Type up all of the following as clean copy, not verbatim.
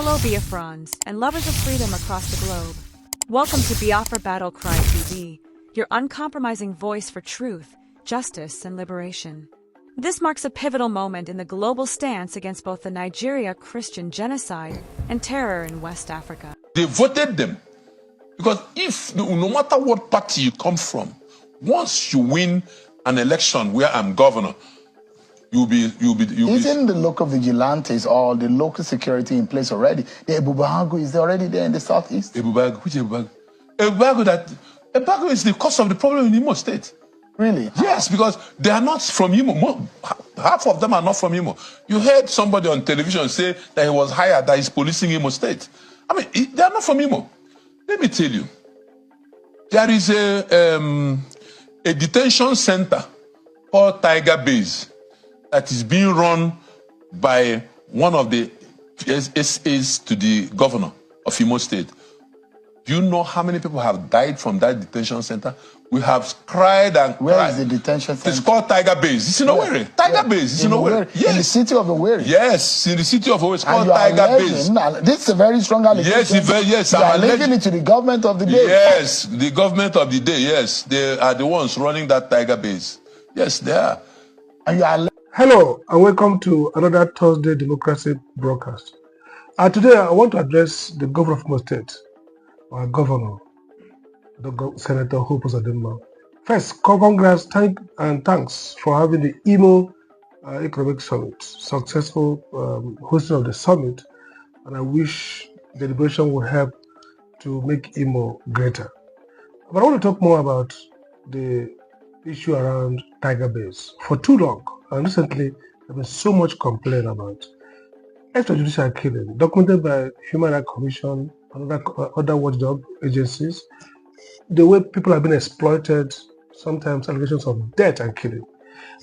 Hello Biafrans and lovers of freedom across the globe. Welcome to Biafra Battle Cry TV, your uncompromising voice for truth, justice, and liberation. This marks a pivotal moment in the global stance against both the Nigeria Christian genocide and terror in West Africa. They voted them because no matter what party you come from, once you win an election where I'm governor, Isn't the local vigilantes or the local security in place already? The Ebubago is already there in the southeast? Ebubago, which Ebubago? Ebubago is the cause of the problem in Imo State. Really? Yes, because they are not from Imo. Half of them are not from Imo. You heard somebody on television say that he was hired, that he's policing Imo State. I mean, they are not from Imo. Let me tell you, there is a detention center called Tiger Base that is being run by one of the SAs to the governor of Imo State. Do you know how many people have died from that detention center? We have cried and cried. Where is the detention center? It's called Tiger Base. It's in Owerri. Tiger Base. It's in Owerri. Yes. In the city of Owerri. Yes, in the city of Owerri. It's called Tiger Base. This is a very strong allegation. Yes. You are linking it to the government of the day. Yes, the government of the day. Yes, they are the ones running that Tiger Base. Yes, they are. And you are. Hello and welcome to another Thursday Democracy broadcast. Today I want to address the Governor of Imo State, our Governor, Senator Hope Uzodinma. First, congrats and thanks for having the Imo Economic Summit, successful hosting of the summit, and I wish the liberation will help to make Imo greater. But I want to talk more about the issue around Tiger Base. For too long, and recently, there's been so much complaint about extrajudicial killing, documented by Human Rights Commission and other watchdog agencies, the way people have been exploited, sometimes allegations of death and killing.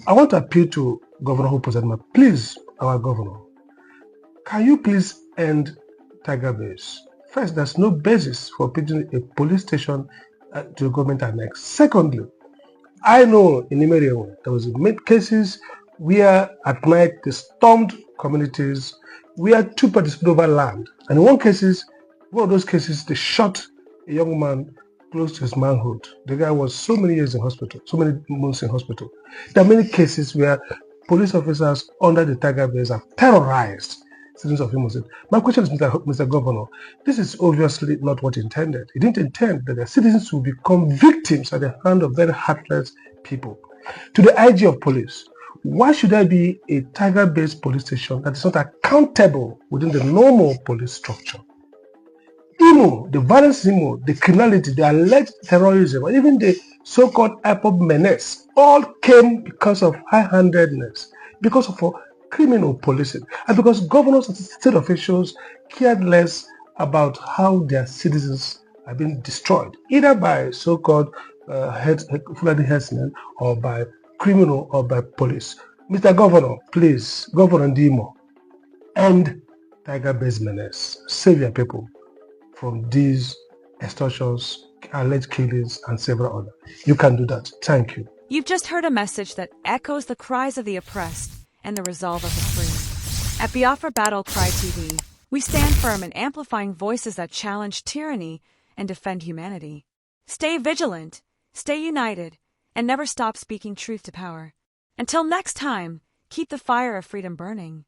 I want to appeal to Governor Hope Uzodinma. Please, our governor, can you please end Tiger Base? First, there's no basis for putting a police station to government annex. Secondly, I know in Imo there was cases where at night they stormed communities, where two parties took over land, and in one of those cases, they shot a young man close to his manhood. The guy was so many years in hospital, so many months in hospital. There are many cases where police officers under the Tiger Base have terrorized citizens of Imo State. My question is, Mr. Governor, this is obviously not what he intended. He didn't intend that the citizens will become victims at the hand of very heartless people. To the IG of police, why should there be a Tiger-based police station that is not accountable within the normal police structure? Imo, the violence in Imo, the criminality, the alleged terrorism, and even the so-called Menace, all came because of high-handedness, because of criminal policing, and because governors and state officials cared less about how their citizens are being destroyed, either by so-called Fulani herdsmen or by criminal or by police. Mr. Governor, please, Governor Ndimo, end Tiger-based menace. Save your people from these extortions, alleged killings, and several others. You can do that. Thank you. You've just heard a message that echoes the cries of the oppressed and the resolve of the free. At Biafra Battle Cry TV, we stand firm in amplifying voices that challenge tyranny and defend humanity. Stay vigilant, stay united, and never stop speaking truth to power. Until next time, keep the fire of freedom burning.